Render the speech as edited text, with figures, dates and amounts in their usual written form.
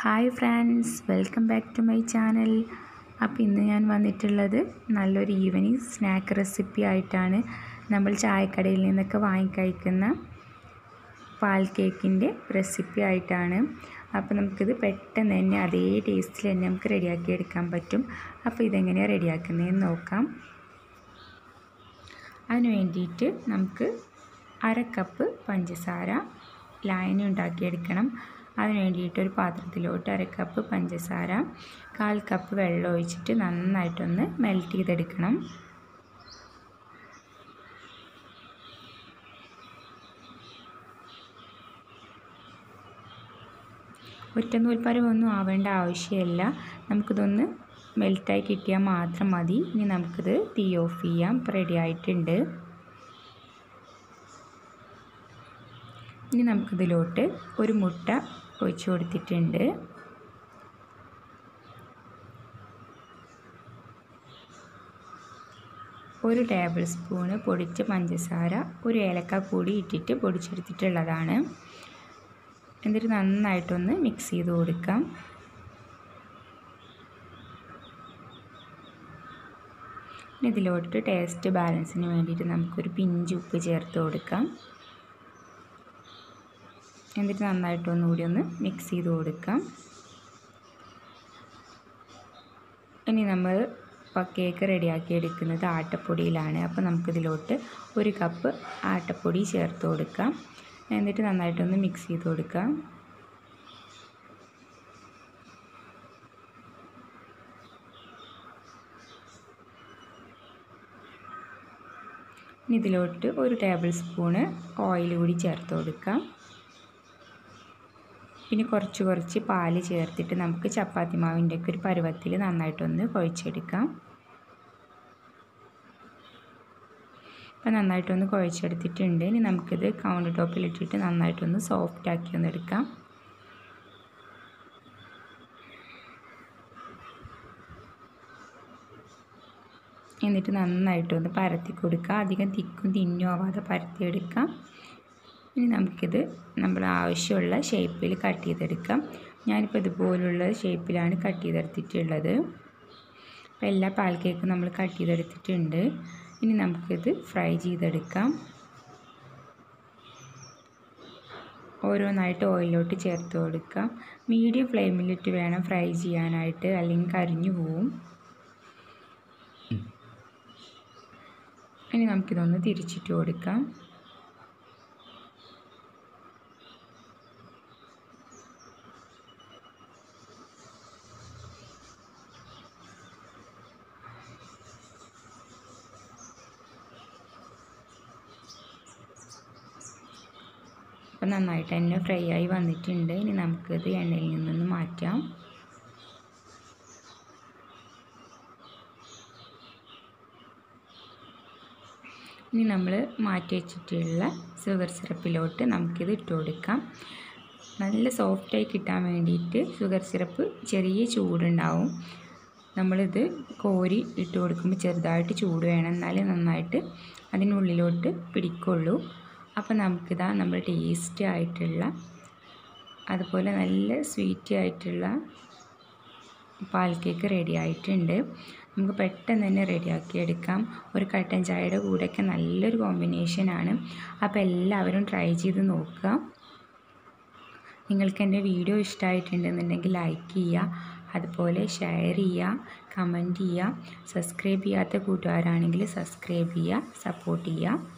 Hi friends, welcome back to my channel. അപ്പോൾ ഇന്ന് ഞാൻ വന്നിട്ടുള്ളത് നല്ലൊരു ഈവനിങ് സ്നാക്ക് റെസിപ്പി ആയിട്ടാണ്. നമ്മൾ ചായക്കടയിൽ നിന്നൊക്കെ വാങ്ങിക്കഴിക്കുന്ന പാൽ കേക്കിൻ്റെ റെസിപ്പി ആയിട്ടാണ്. അപ്പോൾ നമുക്കിത് പെട്ടെന്ന് തന്നെ അതേ ടേസ്റ്റിൽ തന്നെ നമുക്ക് റെഡിയാക്കി എടുക്കാൻ പറ്റും. അപ്പോൾ ഇതെങ്ങനെയാണ് റെഡിയാക്കുന്നതെന്ന് നോക്കാം. അതിന് വേണ്ടിയിട്ട് നമുക്ക് 1/2 കപ്പ് പഞ്ചസാര ലായനി ഉണ്ടാക്കിയെടുക്കണം. അതിന് വേണ്ടിയിട്ട് ഒരു പാത്രത്തിലോട്ട് 1/2 കപ്പ് പഞ്ചസാര 1/4 കപ്പ് വെള്ളം ഒഴിച്ചിട്ട് നന്നായിട്ടൊന്ന് മെൽറ്റ് ചെയ്തെടുക്കണം. ഒറ്റനൂൽപ്പരുവൊന്നും ആവേണ്ട ആവശ്യമില്ല. നമുക്കിതൊന്ന് മെൽറ്റായി കിട്ടിയാൽ മാത്രം മതി. ഇനി നമുക്കിത് തീ ഓഫ് ചെയ്യാം. ഇപ്പോൾ റെഡി ആയിട്ടുണ്ട്. ഇനി നമുക്കിതിലോട്ട് ഒരു മുട്ട ഒഴിച്ച് കൊടുത്തിട്ടുണ്ട്. ഒരു ടേബിൾ സ്പൂണ് പൊടിച്ച പഞ്ചസാര, ഒരു ഏലക്ക കൂടി ഇട്ടിട്ട് പൊടിച്ചെടുത്തിട്ടുള്ളതാണ്. എന്നിട്ട് നന്നായിട്ടൊന്ന് മിക്സ് ചെയ്ത് കൊടുക്കാം. ഇതിലോട്ട് ടേസ്റ്റ് ബാലൻസിന് വേണ്ടിയിട്ട് നമുക്കൊരു പിഞ്ച് ഉപ്പ് ചേർത്ത് കൊടുക്കാം. എന്നിട്ട് നന്നായിട്ടൊന്നുകൂടി ഒന്ന് മിക്സ് ചെയ്ത് കൊടുക്കാം. ഇനി നമ്മൾ കേക്ക് റെഡിയാക്കി എടുക്കുന്നത് ആട്ടപ്പൊടിയിലാണ്. അപ്പോൾ നമുക്കിതിലോട്ട് 1 കപ്പ് ആട്ടപ്പൊടി ചേർത്ത് കൊടുക്കാം. എന്നിട്ട് നന്നായിട്ടൊന്ന് മിക്സ് ചെയ്ത് കൊടുക്കാം. ഇനി ഇതിലോട്ട് 1 ടേബിൾ സ്പൂണ് ഓയിൽ കൂടി ചേർത്ത് കൊടുക്കാം. പിന്നെ കുറച്ച് പാല് ചേർത്തിട്ട് നമുക്ക് ചപ്പാത്തി മാവിൻ്റെ ഒക്കെ ഒരു പരുവത്തിൽ നന്നായിട്ടൊന്ന് കുഴച്ചെടുക്കാം. അപ്പോൾ നന്നായിട്ടൊന്ന് കുഴച്ചെടുത്തിട്ടുണ്ട്. ഇനി നമുക്കിത് കൗണ്ടർ ടോപ്പിലിട്ടിട്ട് നന്നായിട്ടൊന്ന് സോഫ്റ്റാക്കി ഒന്ന് എടുക്കാം. എന്നിട്ട് നന്നായിട്ടൊന്ന് പരത്തി കൊടുക്കുക. അധികം തിക്കും തിന്നും ആവാതെ പരത്തിയെടുക്കാം. ഇനി നമുക്കിത് നമ്മൾ ആവശ്യമുള്ള ഷേപ്പിൽ കട്ട് ചെയ്തെടുക്കാം. ഞാനിപ്പോൾ ഇതുപോലുള്ള ഷേപ്പിലാണ് കട്ട് ചെയ്തെടുത്തിട്ടുള്ളത്. അപ്പോൾ എല്ലാ പാൽ കേക്കും നമ്മൾ കട്ട് ചെയ്തെടുത്തിട്ടുണ്ട്. ഇനി നമുക്കിത് ഫ്രൈ ചെയ്തെടുക്കാം. ഓരോന്നായിട്ട് ഓയിലോട്ട് ചേർത്ത് കൊടുക്കാം. മീഡിയം ഫ്ലെയിമിലിട്ട് വേണം ഫ്രൈ ചെയ്യാനായിട്ട്, അല്ലെങ്കിൽ കരിഞ്ഞു പോവും. ഇനി നമുക്കിതൊന്ന് തിരിച്ചിട്ട് കൊടുക്കാം. അപ്പോൾ നന്നായിട്ട് തന്നെ ഫ്രൈ ആയി വന്നിട്ടുണ്ട്. ഇനി നമുക്കിത് എണ്ണയിൽ നിന്നൊന്ന് മാറ്റാം. ഇനി നമ്മൾ മാറ്റി വെച്ചിട്ടുള്ള ഷുഗർ സിറപ്പിലോട്ട് നമുക്കിത് ഇട്ട് കൊടുക്കാം. നല്ല സോഫ്റ്റായി കിട്ടാൻ വേണ്ടിയിട്ട് ഷുഗർ സിറപ്പ് ചെറിയ ചൂടുണ്ടാവും. നമ്മളിത് കോരി ഇട്ട് കൊടുക്കുമ്പോൾ ചെറുതായിട്ട് ചൂട് വേണം, എന്നാലേ നന്നായിട്ട് അതിനുള്ളിലോട്ട് പിടിക്കുള്ളൂ. അപ്പോൾ നമുക്കിതാ നമ്മൾ ടേസ്റ്റി ആയിട്ടുള്ള, അതുപോലെ നല്ല സ്വീറ്റി ആയിട്ടുള്ള പാൽ കേക്ക് റെഡി ആയിട്ടുണ്ട്. നമുക്ക് പെട്ടെന്ന് തന്നെ റെഡിയാക്കി എടുക്കാം. ഒരു കട്ടൻ ചായയുടെ കൂടെയൊക്കെ നല്ലൊരു കോമ്പിനേഷനാണ്. അപ്പോൾ എല്ലാവരും ട്രൈ ചെയ്ത് നോക്കുക. നിങ്ങൾക്ക് എൻ്റെ വീഡിയോ ഇഷ്ടമായിട്ടുണ്ടെന്നുണ്ടെങ്കിൽ ലൈക്ക് ചെയ്യുക, അതുപോലെ ഷെയർ ചെയ്യുക, കമൻറ്റ് ചെയ്യുക. സബ്സ്ക്രൈബ് ചെയ്യാത്ത കൂട്ടുകാരാണെങ്കിൽ സബ്സ്ക്രൈബ് ചെയ്യുക, സപ്പോർട്ട് ചെയ്യുക.